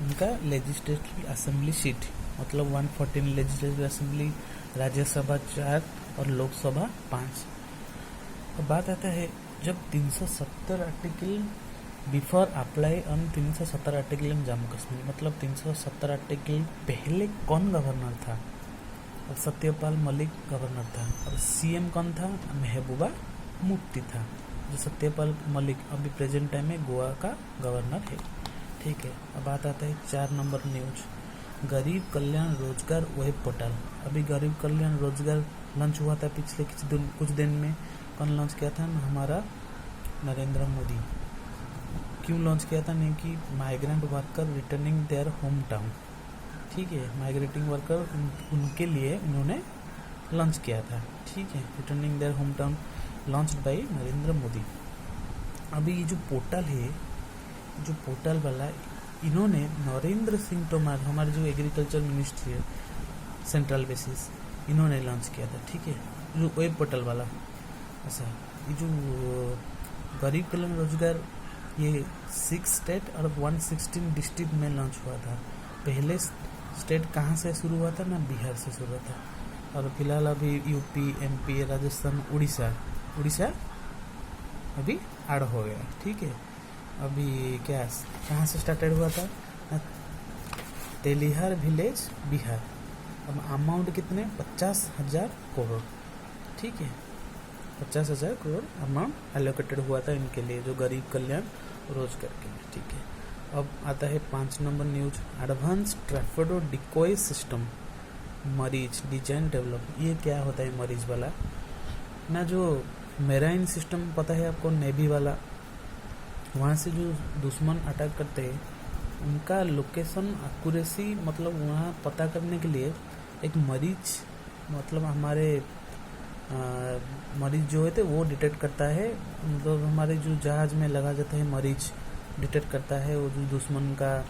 उनका legislative assembly seat, मतलब 114 legislative assembly, Rajya Sabha 4 और लोकसभा 5। अब बात आता है जब 370 article before apply on 370 article in Jammu Kashmir, मतलब 370 आर्टिकल पहले कौन गवर्नर था? और सत्यपाल मलिक गवर्नर था, और सीएम कौन था? महबूबा मुफ्ती था। जो सत्यपाल मलिक अभी प्रेजेंट टाइम में गोवा का गवर्नर है। ठीक है, अब बात आता है 4 नंबर न्यूज, गरीब कल्याण रोजगार वेब पोर्टल। अभी गरीब कल्याण रोजगार लॉन्च हुआ था पिछले कुछ दिन में। कौन लॉन्च किया था? हमारा नरेंद्र मोदी। क्यों लॉन्च किया था? नहीं कि migrant worker returning their home town. ठीक है, माइग्रेटिंग वर्कर उनके लिए उन्होंने लॉन्च किया था। ठीक है, returning their home town launched by Narendra Modi. अभी ये जो पोर्टल है, जो पोर्टल वाला, इन्होंने नरेंद्र सिंह तोमर, हमारे जो एग्रीकल्चर मिनिस्ट्री है सेंट्रल बेसिस, इन्होंने लॉन्च किया था। ठीक है, जो वेब पोर्टल वाला। अच्छा, ये जो गरीब कल्याण रोजगार, ये 6 स्टेट और 116 डिस्ट्रिक्ट में लॉन्च हुआ था। पहले स्टेट कहाँ से शुरू हुआ था? ना बिहार से शुरू हुआ था। और फिलहाल अभी यूपी, एमपी, राजस्थान, उड़ीसा अभी ऐड हो गया। ठीक है, अभी क्या कहाँ से स्टार्टेड हुआ था? तेलिहार विलेज, बिहार। अब अमाउंट कितने? 50,000 करोड़। ठीक है, 50,000 करोड़ अमाउंट एलोकेटेड हुआ था इनके लिए, जो गरीब कल्याण रोजगार के लिए। ठीक है, अब आता है 5 नंबर न्यूज, एडवांस ट्रैफोडो डिकोय सिस्टम मरीज डिजाइन डेवलप। ये क्या होता है मरीज वाला ना? जो मेराइन सिस्टम पता है आपको, नेवी वाला, वहाँ से जो दुश्मन अटैक करते हैं उनका लोकेशन एक्यूरेसी, मतलब वहाँ पता करने के लिए एक मरीज, मतलब हमारे मरीज जो होते वो डिटेक्ट करता है, मतलब हमारे जो जहाज में लगा जाता है मरीज डिटेक्ट करता है वो जो दुश्मन का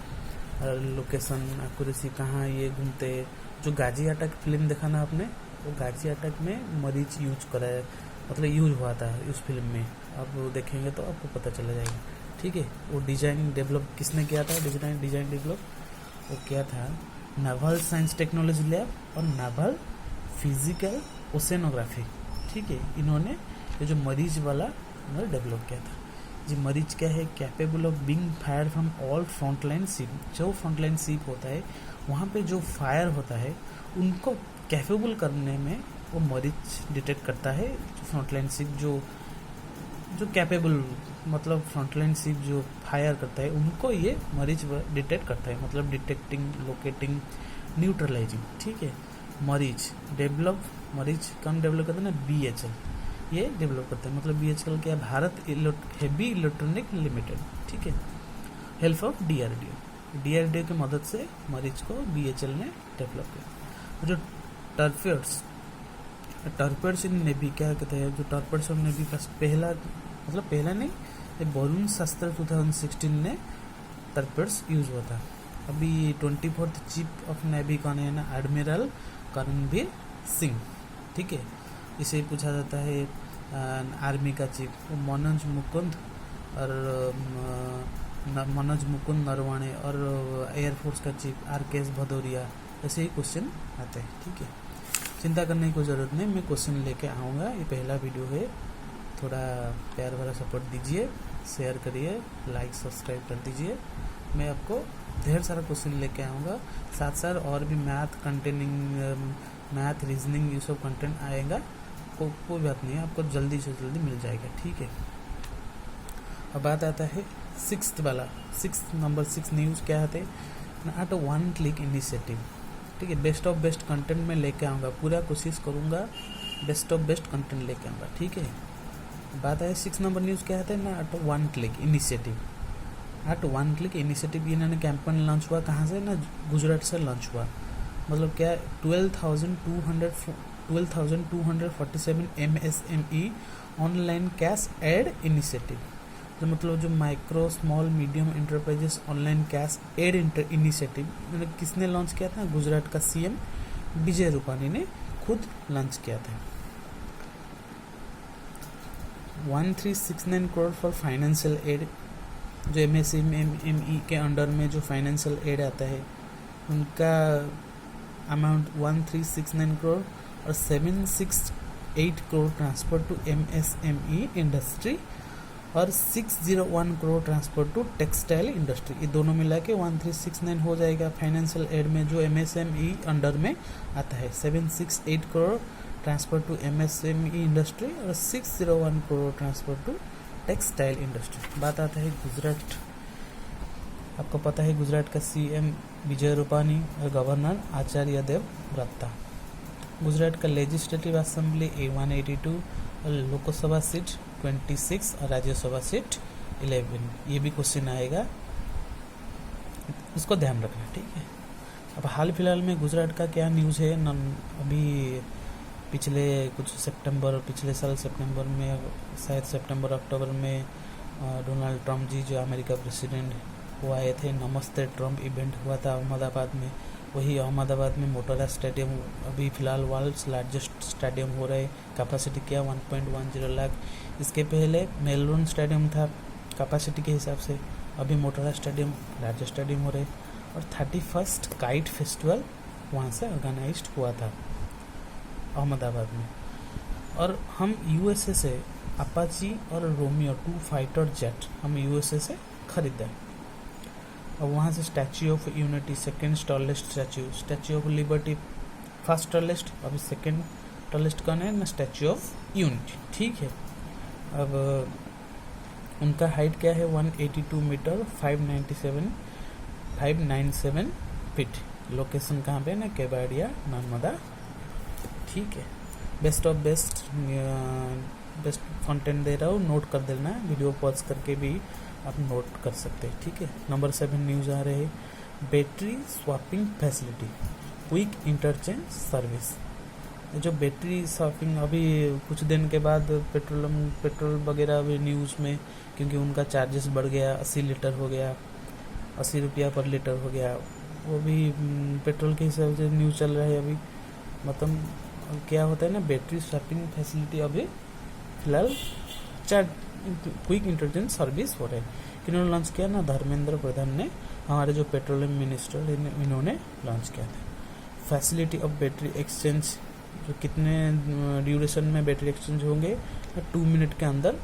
लोकेशन एक्यूरेसी, कहाँ ये घूमते। जो गाजी अटैक फिल्म देखा ना आपने, वो गाजी अटैक में मरीज यूज करा है, मतलब यूज हुआ था उस फिल्म में। आप वो देखेंगे तो आपको पता चला जाएगा। ठीक है, वो डिजाइन डेवलप किसने किया था? डिजाइन डेवलप वो किया था नावल साइंस टेक्नोलॉजी लैब और नावल फिजिकल ओसेनोग्राफी। ठीक है, इन्होंने ये जो मरीज वाला इन्होंने डेवलप किया था। जी मरीज क्या है? Capable of being fire from all frontline ship. जो फ्रंटलाइन शिप होता है वहाँ पे जो फायर होता है उनको कैपेबल करने में वो मरीज डिटेक्ट करता है। फ्रंटलाइन शिप जो कैपेबल, मतलब फ्रंटलाइन शिप जो फायर करता है उनको ये मरीज डिटेक्ट करता है, मतलब डिटेक्टिंग, लोकेटिंग, न्यूट्रलाइजिंग। ठीक है, मरीज कौन डेवलप करता है ना? BHEL ये डेवलप करता है। मतलब BHEL क्या? Bharat heavy electronic limited. ठीक है, हेल्प ऑफ DRDO की मदद से मरीज को BHEL ने डेवलप किया। जो टर्पेड्स इन नेवी क्या कहते हैं? जो टर्पेड्स इन नेवी का पहला नहीं, ये वरुण शास्त्र 2016 में टर्पेड्स यूज हुआ था। अभी 24th चीफ ऑफ नेवी कौन है ना? एडमिरल करमबीर सिंह। ठीक है, इसे पूछा जाता है आर्मी का चीफ मनोज मुकुंद नरवाणे, और एयरफोर्स का चीफ RKS भदौरिया। ऐसे ही क्वेश्चन आते हैं। ठीक है, चिंता करने की कोई ज़रूरत नहीं, मैं क्वेश्चन लेके आऊँगा। ये पहला वीडियो है, थोड़ा प्यार भरा सपोर्ट दीजिए, शेयर करिए, लाइक सब्सक्राइब कर दीजिए। मैं आपको ढेर सारा क्वेश्चन लेके आऊँगा, साथ और भी मैथ रीजनिंग ये सब कंटेंट आएगा। कोई बात नहीं है, आपको जल्दी से जल्दी मिल जाएगा। ठीक है, अब बात आता है 6 नंबर न्यूज़ क्या आते हैं? At 1 click initiative. ठीक है, बेस्ट ऑफ बेस्ट कंटेंट में लेके आऊँगा, पूरा कोशिश करूँगा बेस्ट ऑफ बेस्ट कंटेंट लेके आऊँगा। ठीक है, बात है 6 नंबर न्यूज़ क्या आते हैं ना? At 1 click initiative. At 1 click initiative इन्होंने कैंपेन लॉन्च हुआ कहाँ से ना? गुजरात से लॉन्च हुआ। मतलब क्या? 12,247 MSME online cash aid initiative. तो मतलब जो micro small medium enterprises online cash aid initiative मतलब किसने लॉन्च किया था? गुजरात का CM विजय रूपानी ने खुद लॉन्च किया था। 1369 करोड़ फॉर फाइनेंशियल एड जो MSME के अंडर में जो फाइनेंशियल एड आता है उनका अमाउंट 1369 करोड़ और 768 crore transfer to MSME industry और 601 crore transfer to textile industry. ये दोनों मिला के 1369 हो जाएगा फाइनेंशियल एड में जो MSME अंडर में आता है। 768 crore transfer to MSME industry और 601 crore transfer to textile industry. बात आता है गुजरात। आपको पता है गुजरात का CM विजय रूपानी और गवर्नर आचार्य देवव्रत। गुजरात का लेजिस्लेटिव असेंबली 182 और लोकसभा सीट 26 और राज्यसभा सीट 11। ये भी क्वेश्चन आएगा, इसको ध्यान रखना, ठीक है। अब हाल फिलहाल में गुजरात का क्या न्यूज़ है अभी पिछले साल सितंबर में, शायद सितंबर अक्टूबर में डोनाल्ड ट्रंप जी जो अमेरिका प्रेसिडेंट वो आए थे, नमस्ते ट्रंप इवेंट हुआ था अहमदाबाद में। वही अहमदाबाद में मोटेरा स्टेडियम अभी फ़िलहाल वर्ल्ड्स लार्जेस्ट स्टेडियम हो रहे, कैपेसिटी क्या 1.10 लाख। इसके पहले मेलबोर्न स्टेडियम था कैपेसिटी के हिसाब से, अभी मोटेरा स्टेडियम लार्जेस्ट स्टेडियम हो रहे। और 31st काइट फेस्टिवल वहाँ से ऑर्गेनाइज्ड हुआ था अहमदाबाद में। और हम USA से अपाची और रोमियो 2 फाइटर जेट हम USA से खरीदा। और वहाँ से statue of unity second tallest statue of liberty first tallest, अभी सेकेंड टॉलेस्ट कौन है ना, स्टैच्यू ऑफ यूनिटी, ठीक है। अब उनका हाइट क्या है 182 मीटर 597 फीट। लोकेशन कहाँ पे ना, केवाड़िया नर्मदा, ठीक है। बेस्ट कंटेंट दे रहा हूँ, नोट कर देना, वीडियो पॉज करके भी आप नोट कर सकते हैं, ठीक है। नंबर 7 न्यूज़ आ रहे हैं, battery swapping facility quick interchange service. जो बैटरी स्वैपिंग अभी कुछ दिन के बाद पेट्रोल वगैरह अभी न्यूज़ में, क्योंकि उनका चार्जेस बढ़ गया, 80 लीटर हो गया, 80 रुपया पर लीटर हो गया। वो भी पेट्रोल के हिसाब से न्यूज़ चल रहा है अभी। मतलब क्या होता है ना, बैटरी स्वैपिंग फैसिलिटी अभी फिलहाल क्विक इंटरचेंज सर्विस हो रहा है। किन्होंने लॉन्च किया ना, धर्मेंद्र प्रधान ने, हमारे जो पेट्रोलियम मिनिस्टर इन्होंने लॉन्च किया था। फैसिलिटी ऑफ बैटरी एक्सचेंज, जो कितने ड्यूरेशन में बैटरी एक्सचेंज होंगे, 2 मिनट के अंदर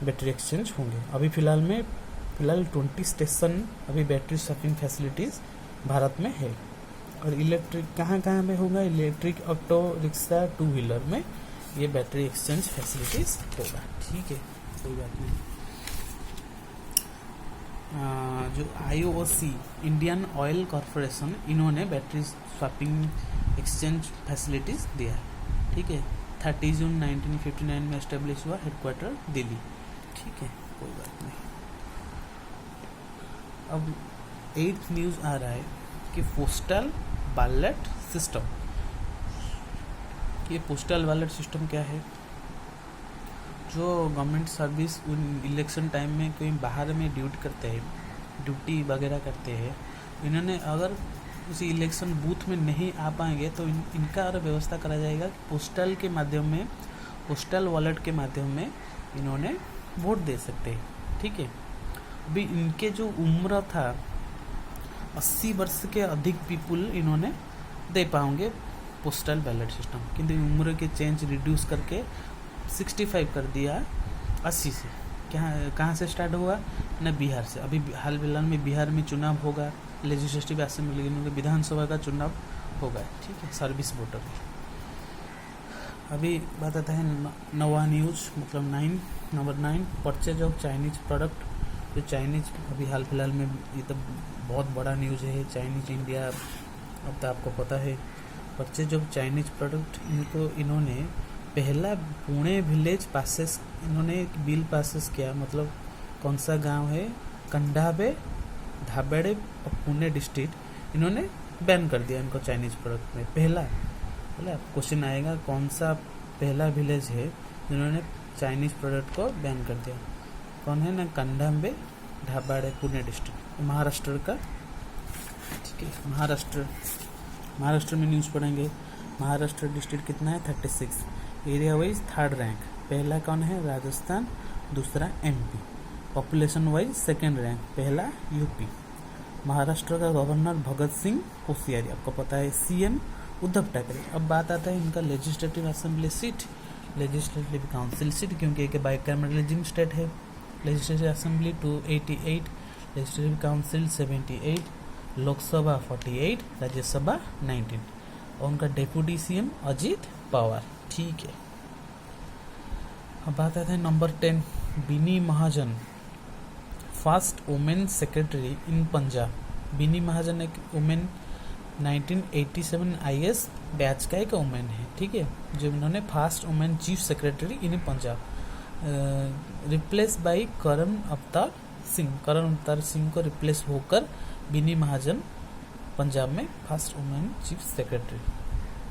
बैटरी एक्सचेंज होंगे। अभी फिलहाल 20 स्टेशन अभी बैटरी स्वैपिंग फैसिलिटीज़ भारत में है। और इलेक्ट्रिक कहाँ में होगा, इलेक्ट्रिक ऑटो रिक्शा 2 व्हीलर में ये बैटरी एक्सचेंज फैसिलिटीज़ होगा, ठीक है, कोई बात नहीं। जो IOC इंडियन ऑयल कॉरपोरेशन, इन्होंने बैटरी स्वैपिंग एक्सचेंज फैसिलिटीज़ दिया, ठीक है। 30 जून 1959 में एस्टेब्लिश हुआ, हेडक्वार्टर दिल्ली, ठीक है, कोई बात नहीं। अब 8th न्यूज़ आ रहा है कि पोस्टल बैलेट सिस्टम। ये पोस्टल बैलेट सिस्टम क्या है, जो गवर्नमेंट सर्विस इलेक्शन टाइम में कोई बाहर में ड्यूटी वगैरह करते हैं, इन्होंने अगर उसी इलेक्शन बूथ में नहीं आ पाएंगे तो इनका और व्यवस्था करा जाएगा पोस्टल के माध्यम में, पोस्टल वॉलेट के माध्यम में इन्होंने वोट दे सकते हैं, ठीक है। अभी इनके जो उम्र था 80 वर्ष के अधिक पीपुल इन्होंने दे पाएंगे पोस्टल बैलेट सिस्टम, किंतु उम्र के चेंज रिड्यूस करके 65 कर दिया 80 से। कहाँ से स्टार्ट हुआ ना, बिहार से। अभी हाल फिलहाल में बिहार में चुनाव होगा, लेजिस्लेटिव असेंबली विधानसभा का चुनाव होगा, ठीक है, सर्विस वोटर। अभी बात आता है नवा न्यूज़, मतलब number 9 purchase of Chinese product. जो चाइनीज अभी हाल फिलहाल में ये तो बहुत बड़ा न्यूज़ है, चाइनीज इंडिया, अब तो आपको पता है। परचेज ऑफ चाइनीज प्रोडक्ट, इन्होंने पहला पुणे विलेज पासेस, इन्होंने एक बिल पासेस किया, मतलब कौन सा गांव है, कंडाबे धाबेड़े और पुणे डिस्ट्रिक्ट, इन्होंने बैन कर दिया इनको चाइनीज प्रोडक्ट में। पहला क्वेश्चन आएगा, कौन सा पहला विलेज है जिन्होंने चाइनीज प्रोडक्ट को बैन कर दिया, कौन है ना, कंडाबे धाबाड़े पुणे डिस्ट्रिक्ट, महाराष्ट्र का, ठीक है। महाराष्ट्र में न्यूज़ पढ़ेंगे। महाराष्ट्र डिस्ट्रिक्ट कितना है 36, एरिया वाइज 3rd रैंक। पहला कौन है, राजस्थान, दूसरा MP। Population wise second rank, पहला यूपी। महाराष्ट्र का गवर्नर भगत सिंह कोश्यारी, आपको पता है। सीएम उद्धव ठाकरे। अब बात आता है इनका legislative assembly seat, legislative council seat, क्योंकि एक बाइकैमरलिज्म स्टेट है। Legislative assembly 288, legislative council 78, Lok Sabha 48, Rajya Sabha 19, और उनका डेप्यूटी सीएम अजीत पवार। ठीक है, अब बात आते हैं number 10, Bini Mahajan, first women secretary in Punjab. Bini Mahajan एक वुमेन 1987 आईएएस बैच का एक वुमेन है, ठीक है, जो इन्होंने first women chief secretary in Punjab, replace by Karan Avtar Singh. करण अवतार सिंह को रिप्लेस होकर बिनी महाजन पंजाब में फर्स्ट वुमेन चीफ सेक्रेटरी।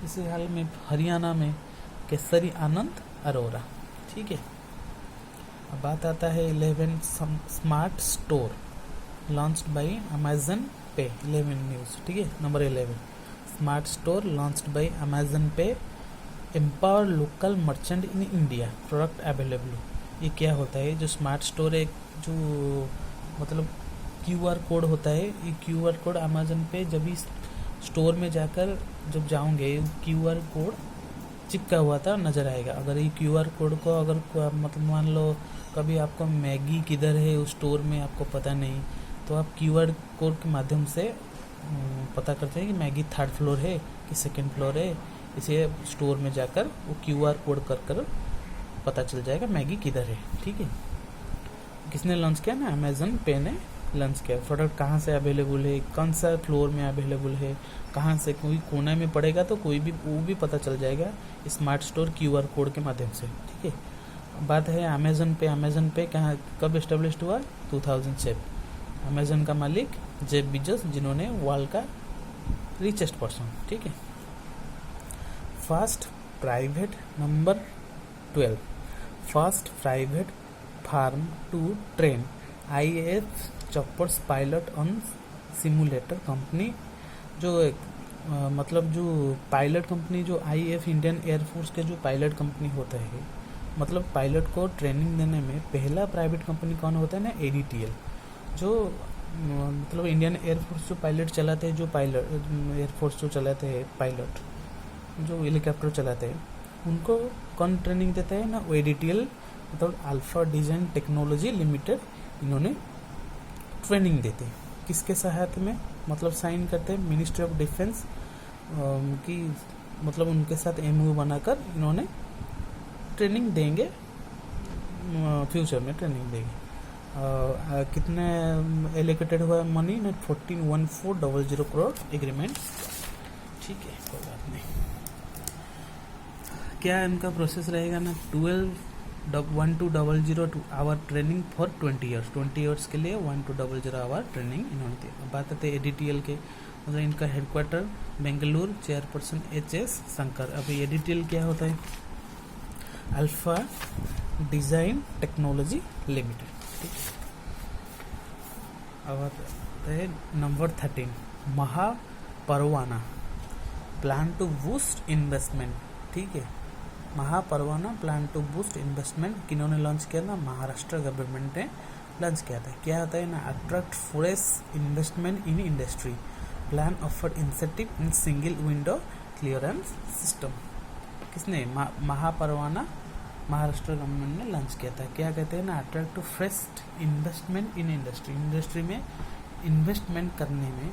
इसी हाल में हरियाणा में केसरी आनंद अरोरा। ठीक है, अब बात आता है 11 smart store launched by Amazon pay, 11 news. ठीक है, number 11 smart store launched by Amazon pay, empower local merchant in India, product available. ये क्या होता है? जो स्मार्ट स्टोर है, जो मतलब क्यूआर कोड होता है, ये क्यूआर कोड अमेजन पे जब इस स्टोर में जाकर जब जाओगे, क्यूआर कोड चिपका हुआ था नज़र आएगा। अगर ये क्यूआर कोड को अगर मतलब मान लो कभी आपको मैगी किधर है उस स्टोर में आपको पता नहीं, तो आप क्यूआर कोड के माध्यम से पता करते हैं कि मैगी थर्ड फ्लोर है कि सेकंड फ्लोर है। इसे स्टोर में जाकर वो क्यूआर कोड कर पता चल जाएगा मैगी किधर है। ठीक है, किसने लॉन्च किया ना? अमेजन पे ने लॉन्च किया। प्रोडक्ट कहाँ से अवेलेबल है, कौन सा फ्लोर में अवेलेबल है, कहाँ से, कोई कोने में पड़ेगा तो कोई भी वो भी पता चल जाएगा स्मार्ट स्टोर क्यूआर कोड के माध्यम से। ठीक है, बात है अमेजन पे। अमेजन पे कहाँ कब एस्टेब्लिश हुआ? 2007। अमेजन का मालिक जेफ बेजोस, जिन्होंने वर्ल्ड का रिचेस्ट पर्सन। ठीक है, first private number 12 first private firm to train IAF choppers pilot on simulator company. जो एक मतलब जो पायलट कंपनी, जो आईएएफ इंडियन एयरफोर्स के जो पायलट कंपनी होता है, मतलब पायलट को ट्रेनिंग देने में पहला प्राइवेट कंपनी कौन होता है ना? एडीटीएल। जो मतलब इंडियन एयरफोर्स जो पायलट चलाते हैं, जो पायलट एयरफोर्स जो चलाते हैं, पायलट जो हेलीकॉप्टर चलाते हैं, उनको कौन ट्रेनिंग देता है ना? वो एडीटीएल, मतलब अल्फा डिजाइन टेक्नोलॉजी लिमिटेड, इन्होंने ट्रेनिंग देते हैं। किसके सहायता में? मतलब साइन करते हैं मिनिस्ट्री ऑफ डिफेंस की, मतलब उनके साथ एमओयू बनाकर इन्होंने ट्रेनिंग देंगे, फ्यूचर में ट्रेनिंग देंगे। कितने एलोकेटेड हुआ मनी ना? 14,1400 करोड़ एग्रीमेंट। ठीक है, कोई बात नहीं। क्या इनका प्रोसेस रहेगा ना? 12,000 hour training for 20 years. 20 years के लिए 12,000 आवर ट्रेनिंग इन्होंने दी। बात आते हैं एडीटीएल के, मतलब इनका headquarter Bengaluru, chairperson HS Shankar. अभी एडीटीएल क्या होता है? Alpha design technology limited. ठीक है, अब आता है number 13 Mahaparwana plan to boost investment. ठीक है, Mahaparwana plan to boost investment किन्होंने लॉन्च किया ना? महाराष्ट्र गवर्नमेंट ने लॉन्च किया था। क्या होता है ना? Attract fresh investment in industry, plan offer incentive in single window clearance system. किसने? महापरवाना महाराष्ट्र गवर्नमेंट ने लॉन्च किया था। क्या कहते हैं ना? Attract to fresh investment in industry, industry में इन्वेस्टमेंट करने में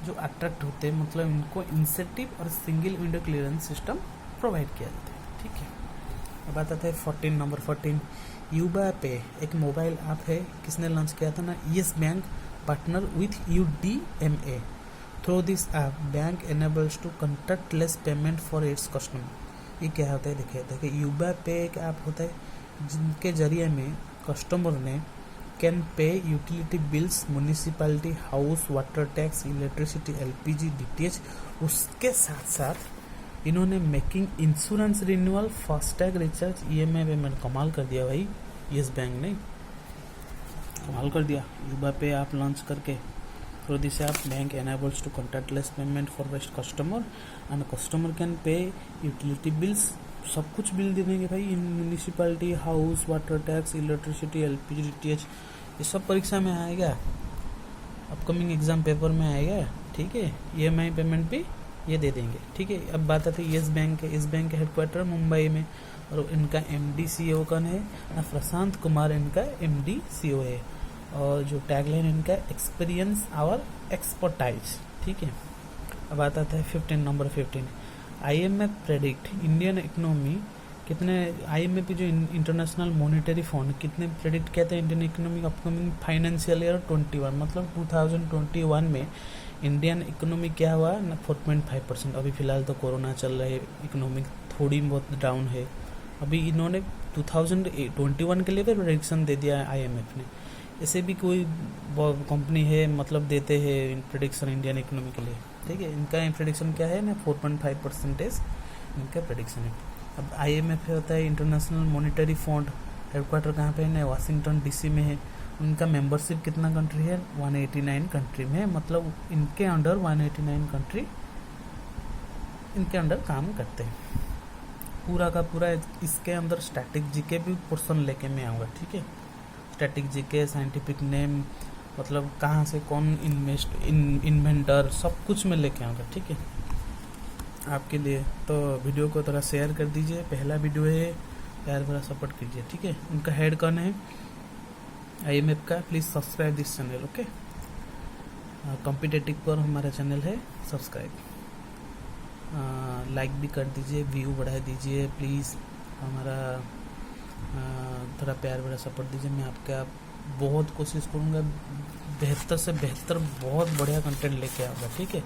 जो अट्रैक्ट होते हैं, मतलब इनको इंसेंटिव और single window clearance system provide किया जाता है। ठीक है, अब आता है 14 नंबर 14 युवा पे, एक मोबाइल ऐप है। किसने लॉन्च किया था ना? Yes bank partner with UDMA। Through this app bank enables to contactless payment for its customer. ये क्या होता है? देखिए युवा पे एक ऐप होता है जिनके जरिए में कस्टमर ने can pay utility bills, municipality, house water tax, electricity, LPG, DTH। उसके साथ साथ इन्होंने making insurance renewal, FASTag recharge, EMI payment. कमाल कर दिया भाई येस बैंक ने, कमाल कर दिया। युवा पे आप लॉन्च करके through this app bank enables to contactless payment for best customer and customer can pay utility bills, सब कुछ बिल दे देंगे भाई। Municipality, house, water tax, electricity, LPG, DTH, ये सब परीक्षा में आएगा, अपकमिंग एग्जाम पेपर में आएगा। ठीक है, ईएमआई पेमेंट भी ये दे देंगे। ठीक है, अब बात आती है येस बैंक है। येस बैंक का हेडक्वार्टर मुंबई में, और इनका एमडी सीईओ कौन है ना, प्रशांत कुमार इनका एमडी सीईओ है। और जो टैगलाइन इनका, एक्सपीरियंस आवर एक्सपर्टाइज। ठीक है, अब आता है 15, number 15, IMF predict Indian economy कितने, आईएमएफ जो इंटरनेशनल मॉनेटरी फंड कितने प्रेडिक्ट कहते हैं Indian economy upcoming financial year 21, मतलब 2021 में इंडियन इकोनॉमी क्या हुआ ना, 4.5%। अभी फिलहाल तो कोरोना चल रहा है, इकोनॉमिक थोड़ी बहुत डाउन है। अभी इन्होंने 2021 के लिए भी प्रेडिक्शन दे दिया आईएमएफ ने। ऐसे भी कोई कंपनी है मतलब देते हैं प्रेडिक्शन इंडियन इकोनॉमी के लिए। ठीक है, इनका प्रेडिक्शन क्या है ना, 4.5% इनका प्रेडिक्शन है। अब आईएमएफ होता है इंटरनेशनल मॉनेटरी फंड, हेडक्वार्टर कहाँ पे है, वाशिंगटन डीसी में है। उनका मेंबरशिप कितना कंट्री है, 189 कंट्री में है, मतलब इनके अंडर 189 कंट्री इनके अंडर काम करते हैं। पूरा का पूरा इसके अंदर स्टैटिक जीके भी पोर्शन लेके मैं आऊँगा। ठीक है, स्टैटिक जीके, साइंटिफिक नेम, मतलब कहाँ से कौन इन्वेंटर, सब कुछ मैं लेके आऊँगा। ठीक है, आपके लिए। तो वीडियो को थोड़ा शेयर कर दीजिए, पहला वीडियो है, प्यार भरा सपोर्ट कीजिए। ठीक है, उनका हेड कौन है आईएमएफ का, please subscribe this channel. Okay, competitive पर हमारा चैनल है, सब्सक्राइब, लाइक भी कर दीजिए, व्यू बढ़ा दीजिए प्लीज़, हमारा थोड़ा प्यार भरा सपोर्ट दीजिए। मैं आपका बहुत कोशिश करूँगा बेहतर से बेहतर, बहुत बढ़िया कंटेंट लेके आऊँगा। ठीक है,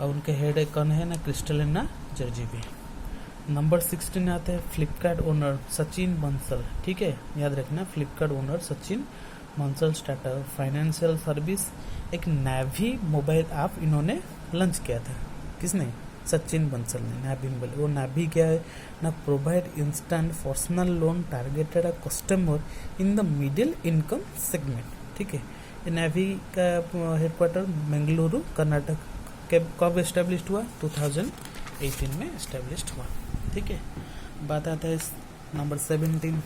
और उनके हेड कौन है ना, क्रिस्टलिना जर्जीबी। नंबर 16 आते हैं फ्लिपकार्ट ओनर सचिन बंसल। ठीक है, याद रखना, Flipkart owner Sachin Bansal startup financial service, एक नावी मोबाइल ऐप इन्होंने लॉन्च किया था। किसने, सचिन बंसल ने, नाभी मोबाइल। वो नाभी क्या है ना, provide instant personal loan targeted customer in the middle income segment. ठीक है, ये नाभी का हेडक्वार्टर बेंगलुरु कर्नाटक के कब एस्टेब्लिश हुआ, 2018 में एस्टेब्लिश हुआ। ठीक है, बात आता है number 17,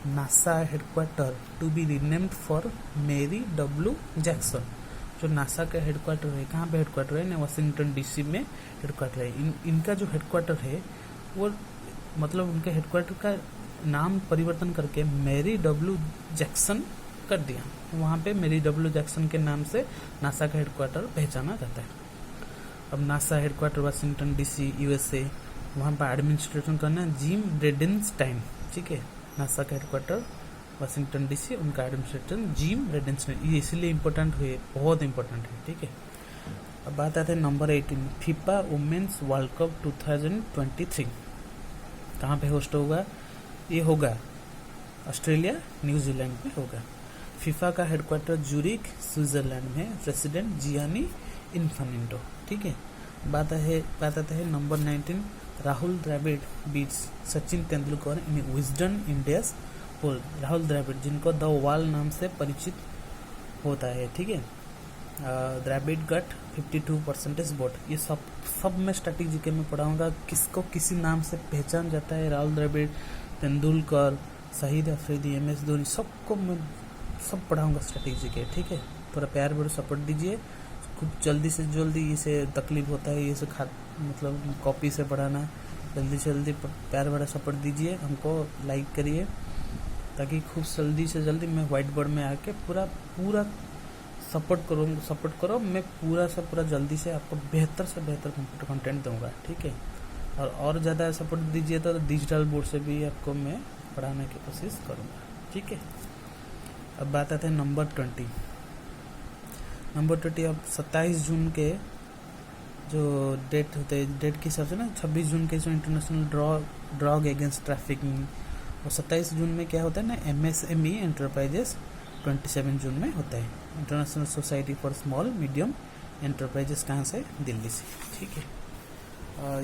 NASA headquarter to be renamed for Mary W Jackson. जो नासा का हेडक्वार्टर है, कहाँ पे हेडक्वार्टर है ना, वाशिंगटन डीसी में हेडक्वार्टर है। इनका जो हेडक्वार्टर है वो मतलब उनके हेडक्वार्टर का नाम परिवर्तन करके मेरी डब्ल्यू जैक्सन कर दिया। वहाँ पे मेरी डब्ल्यू जैक्सन के नाम से नासा का हेडक्वार्टर पहचाना जाता है। अब NASA headquarter Washington DC USA, वहाँ पर एडमिनिस्ट्रेशन करना जिम ब्रेडेनस्टाइन। ठीक है, नासा का हेडक्वार्टर वाशिंगटन डीसी, उनका एडमिनिस्ट्रेशन जिम ब्रेडेनस्टाइन। ये इसलिए इम्पोर्टेंट हुए, बहुत इंपॉर्टेंट है। ठीक है, अब बात आते हैं number 18, FIFA women's world cup 2023 कहाँ पे होस्ट होगा, ये होगा ऑस्ट्रेलिया न्यूजीलैंड में होगा। फीफा का हेडक्वार्टर जूरिक स्विट्जरलैंड में, प्रेसिडेंट जियानी इन्फानिटो। ठीक है, बात आता है नंबर 19, राहुल द्रविड़ बीट्स सचिन तेंदुलकर इन विजडन इंडियाज पोल। राहुल द्रविड़ जिनको द वॉल नाम से परिचित होता है। ठीक है, द्रविड़ गट 52% वोट। ये सब मैं स्टैटिक जीके में पढ़ाऊंगा, किसको किसी नाम से पहचान जाता है, राहुल द्रविड़, तेंदुलकर, शहीद अफरीदी, MS धोनी, सबको मैं सब पढ़ाऊंगा स्टैटिक जीके। ठीक है, थोड़ा प्यार भरा सपोर्ट दीजिए। खूब जल्दी से जल्दी, इसे तकलीफ होता है ये से मतलब कॉपी से पढ़ाना, जल्दी से जल्दी प्यार भरा सपोर्ट दीजिए, हमको लाइक करिए, ताकि खूब जल्दी से जल्दी मैं व्हाइट बोर्ड में आके पूरा सपोर्ट करो। मैं पूरा से पूरा जल्दी से आपको बेहतर से बेहतर कंप्यूटर कंटेंट दूंगा। ठीक है, और ज़्यादा सपोर्ट दीजिए तो डिजिटल बोर्ड से भी आपको मैं पढ़ाने की कोशिश करूँगा। ठीक है, अब बात आते हैं नंबर 20। अब 27 जून के जो डेट होते हैं, डेट के हिसाब से ना 26 जून के जो इंटरनेशनल ड्रग अगेंस्ट ट्रैफिकिंग, और 27 जून में क्या होता है ना, MSME एंटरप्राइजेस 27 जून में होता है, international society for small medium enterprises. कहाँ से, दिल्ली से। ठीक है,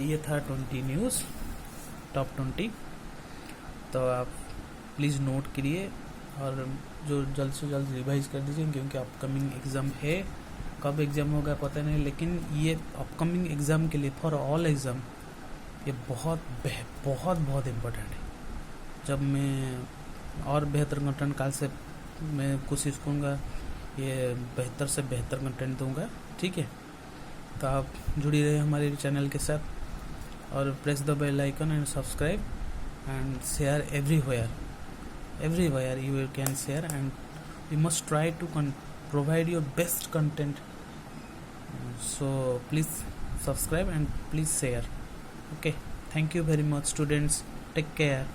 ये था 20 न्यूज़ टॉप 20। तो आप प्लीज़ नोट करिए और जो जल्द से जल्द रिवाइज कर दीजिए, क्योंकि अपकमिंग एग्ज़ाम है। कब एग्ज़ाम होगा पता नहीं, लेकिन ये अपकमिंग एग्ज़ाम के लिए फॉर ऑल एग्ज़ाम ये बहुत बहुत इम्पोर्टेंट है। जब मैं और बेहतर कंटेंट काल से मैं कोशिश करूँगा, ये बेहतर से बेहतर कंटेंट दूंगा, ठीक है। तो आप जुड़ी रहे हमारे चैनल के साथ और press the bell icon and subscribe and share everywhere you can share, and you must try to provide your best content. So please subscribe and please share. Okay, thank you very much students, take care.